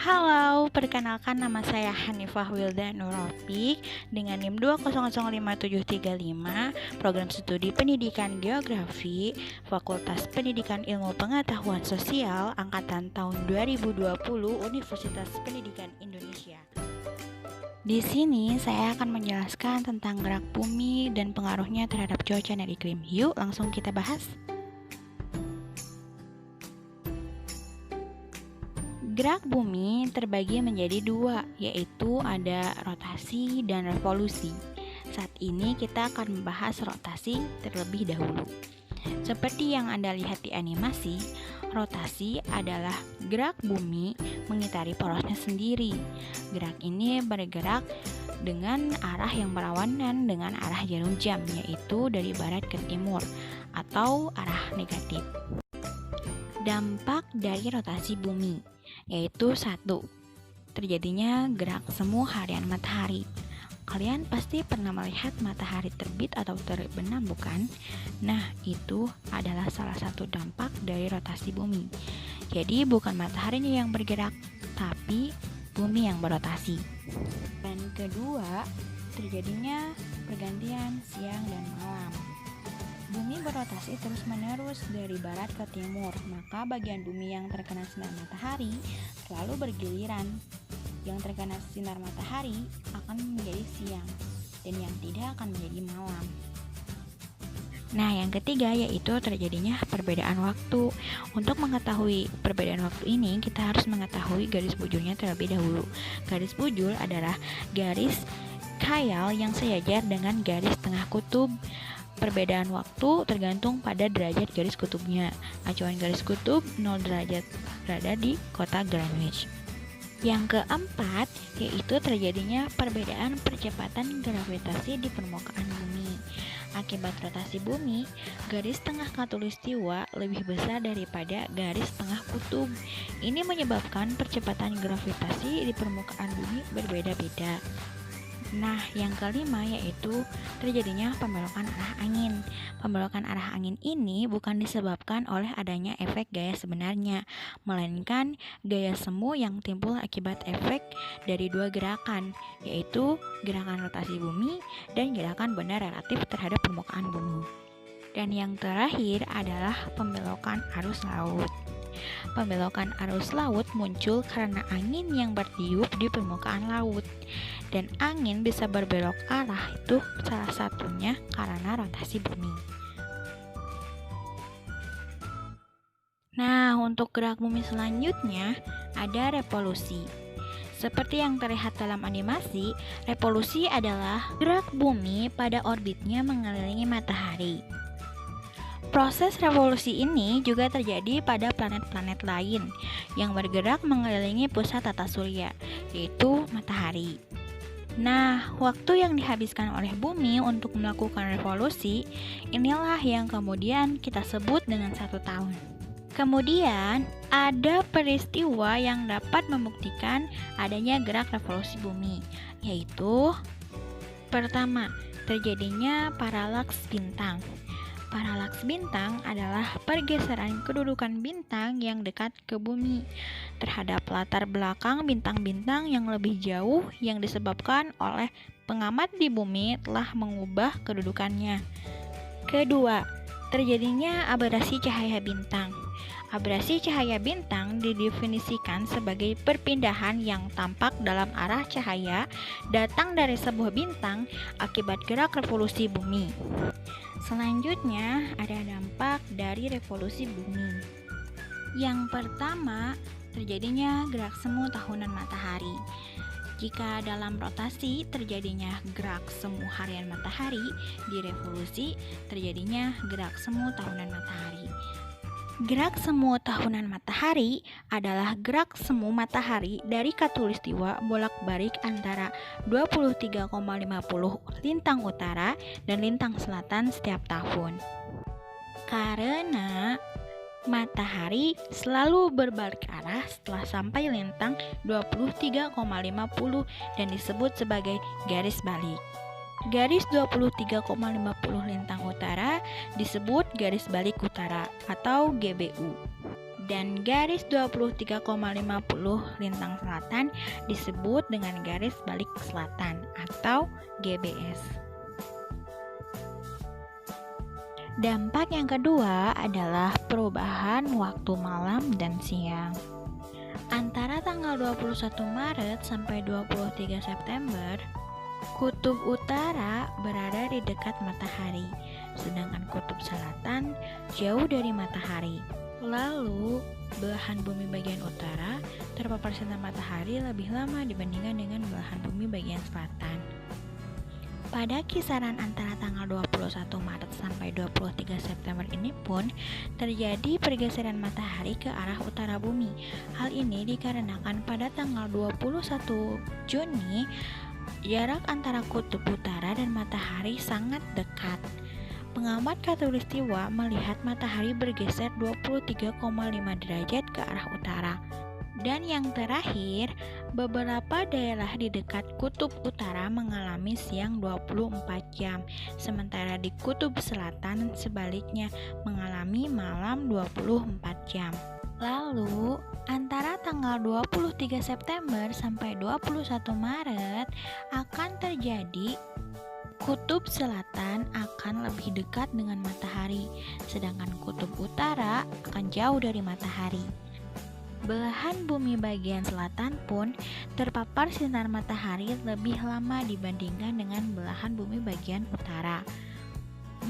Halo, perkenalkan nama saya Hanifah Wilda Nurofik dengan NIM 2005735, Program Studi Pendidikan Geografi, Fakultas Pendidikan Ilmu Pengetahuan Sosial, Angkatan tahun 2020, Universitas Pendidikan Indonesia. Di sini saya akan menjelaskan tentang gerak bumi dan pengaruhnya terhadap cuaca dan iklim. Yuk, langsung kita bahas. Gerak bumi terbagi menjadi dua, yaitu ada rotasi dan revolusi. Saat ini kita akan membahas rotasi terlebih dahulu. Seperti yang Anda lihat di animasi, rotasi adalah gerak bumi mengitari porosnya sendiri. Gerak ini bergerak dengan arah yang berlawanan dengan arah jarum jam, yaitu dari barat ke timur atau arah negatif. Dampak dari rotasi bumi yaitu 1. Terjadinya gerak semu harian matahari. Kalian pasti pernah melihat matahari terbit atau terbenam, bukan? Nah, itu adalah salah satu dampak dari rotasi bumi. Jadi bukan mataharinya yang bergerak, tapi bumi yang berotasi. Dan kedua, terjadinya pergantian siang dan malam. Bumi berotasi terus-menerus dari barat ke timur, maka bagian bumi yang terkena sinar matahari selalu bergiliran. Yang terkena sinar matahari akan menjadi siang, dan yang tidak akan menjadi malam. Nah, yang ketiga yaitu terjadinya perbedaan waktu. Untuk mengetahui perbedaan waktu ini, kita harus mengetahui garis bujurnya terlebih dahulu. Garis bujur adalah garis khayal yang sejajar dengan garis tengah kutub. Perbedaan waktu tergantung pada derajat garis kutubnya. Acuan garis kutub 0 derajat berada di kota Greenwich. Yang keempat yaitu terjadinya perbedaan percepatan gravitasi di permukaan bumi. Akibat rotasi bumi, garis tengah khatulistiwa lebih besar daripada garis tengah kutub. Ini menyebabkan percepatan gravitasi di permukaan bumi berbeda-beda. Nah, yang kelima yaitu terjadinya pembelokan arah angin. Pembelokan arah angin ini bukan disebabkan oleh adanya efek gaya sebenarnya, melainkan gaya semu yang timbul akibat efek dari dua gerakan, yaitu gerakan rotasi bumi dan gerakan benda relatif terhadap permukaan bumi. Dan yang terakhir adalah pembelokan arus laut. Pembelokan arus laut muncul karena angin yang bertiup di permukaan laut. Dan angin bisa berbelok arah itu salah satunya karena rotasi bumi. Nah, untuk gerak bumi selanjutnya ada revolusi. Seperti yang terlihat dalam animasi, revolusi adalah gerak bumi pada orbitnya mengelilingi matahari. Proses revolusi ini juga terjadi pada planet-planet lain yang bergerak mengelilingi pusat tata surya, yaitu matahari. Nah, waktu yang dihabiskan oleh bumi untuk melakukan revolusi, inilah yang kemudian kita sebut dengan 1 tahun. Kemudian, ada peristiwa yang dapat membuktikan adanya gerak revolusi bumi, yaitu pertama, terjadinya paralaks bintang. Paralaks bintang adalah pergeseran kedudukan bintang yang dekat ke bumi terhadap latar belakang bintang-bintang yang lebih jauh yang disebabkan oleh pengamat di bumi telah mengubah kedudukannya. Kedua, terjadinya aberasi cahaya bintang. Aberasi cahaya bintang didefinisikan sebagai perpindahan yang tampak dalam arah cahaya datang dari sebuah bintang akibat gerak revolusi bumi. Selanjutnya, ada dampak dari revolusi bumi. Yang pertama, terjadinya gerak semu tahunan matahari. Jika dalam rotasi terjadinya gerak semu harian matahari, di revolusi terjadinya gerak semu tahunan matahari. Gerak semu tahunan matahari adalah gerak semu matahari dari khatulistiwa bolak-balik antara 23,50 lintang utara dan lintang selatan setiap tahun. Karena matahari selalu berbalik arah setelah sampai lintang 23,50 dan disebut sebagai garis balik. Garis 23,50 lintang utara disebut garis balik utara atau GBU. Dan garis 23,50 lintang selatan disebut dengan garis balik selatan atau GBS. Dampak yang kedua adalah perubahan waktu malam dan siang. Antara tanggal 21 Maret sampai 23 September, kutub utara berada di dekat matahari, sedangkan kutub selatan jauh dari matahari. Lalu, belahan bumi bagian utara terpapar sinar matahari lebih lama dibandingkan dengan belahan bumi bagian selatan. Pada kisaran antara tanggal 21 Maret sampai 23 September ini pun terjadi pergeseran matahari ke arah utara bumi. Hal ini dikarenakan pada tanggal 21 Juni jarak antara kutub utara dan matahari sangat dekat. Pengamat khatulistiwa melihat matahari bergeser 23,5 derajat ke arah utara. Dan yang terakhir, beberapa daerah di dekat kutub utara mengalami siang 24 jam, sementara di kutub selatan sebaliknya mengalami malam 24 jam. Lalu, antara tanggal 23 September sampai 21 Maret akan terjadi kutub selatan akan lebih dekat dengan matahari, sedangkan kutub utara akan jauh dari matahari. Belahan bumi bagian selatan pun terpapar sinar matahari lebih lama dibandingkan dengan belahan bumi bagian utara.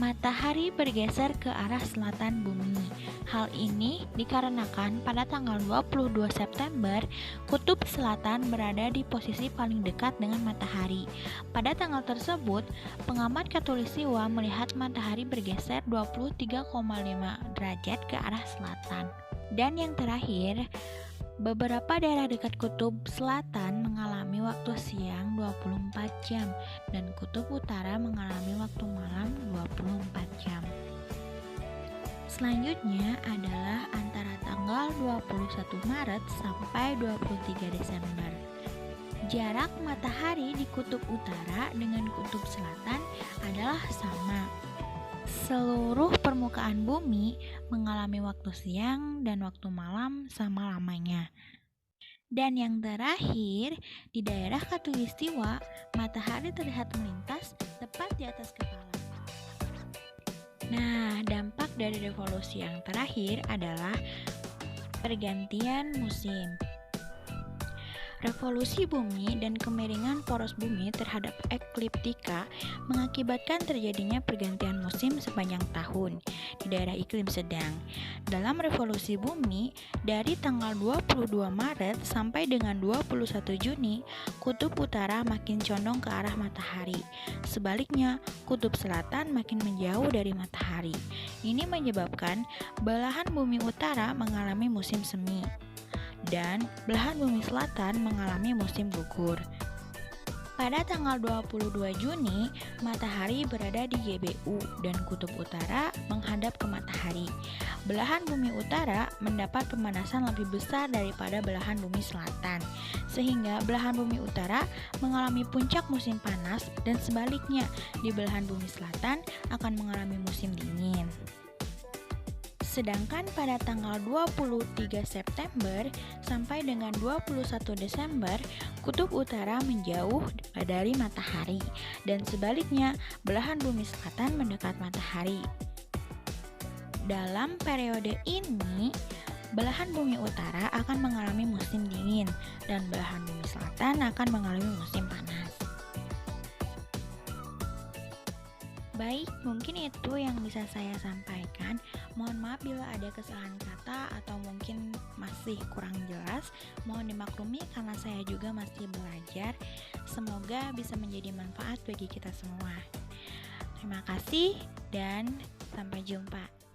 Matahari bergeser ke arah selatan bumi. Hal ini dikarenakan pada tanggal 22 September, kutub selatan berada di posisi paling dekat dengan matahari. Pada tanggal tersebut, pengamat khatulistiwa melihat matahari bergeser 23,5 derajat ke arah selatan. Dan yang terakhir, beberapa daerah dekat kutub selatan mengalami waktu siang 24 jam dan kutub utara mengalami waktu malam 24 jam. Selanjutnya adalah antara tanggal 21 Maret sampai 23 Desember. Jarak matahari di kutub utara dengan kutub selatan adalah sama. Seluruh permukaan bumi mengalami waktu siang dan waktu malam sama lamanya. Dan yang terakhir, di daerah khatulistiwa, matahari terlihat melintas tepat di atas kepala. Nah, dampak dari revolusi yang terakhir adalah pergantian musim. Revolusi bumi dan kemiringan poros bumi terhadap ekliptika mengakibatkan terjadinya pergantian musim sepanjang tahun di daerah iklim sedang. Dalam revolusi bumi, dari tanggal 22 Maret sampai dengan 21 Juni, kutub utara makin condong ke arah matahari. Sebaliknya, kutub selatan makin menjauh dari matahari. Ini menyebabkan belahan bumi utara mengalami musim semi dan belahan bumi selatan mengalami musim gugur. Pada tanggal 22 Juni, matahari berada di GBU dan kutub utara menghadap ke matahari. Belahan bumi utara mendapat pemanasan lebih besar daripada belahan bumi selatan, sehingga belahan bumi utara mengalami puncak musim panas dan sebaliknya di belahan bumi selatan akan mengalami musim dingin. Sedangkan pada tanggal 23 September sampai dengan 21 Desember, kutub utara menjauh dari matahari dan sebaliknya belahan bumi selatan mendekat matahari. Dalam periode ini, belahan bumi utara akan mengalami musim dingin dan belahan bumi selatan akan mengalami musim panas. Baik, mungkin itu yang bisa saya sampaikan. Mohon maaf bila ada kesalahan kata atau mungkin masih kurang jelas. Mohon dimaklumi karena saya juga masih belajar. Semoga bisa menjadi manfaat bagi kita semua. Terima kasih dan sampai jumpa.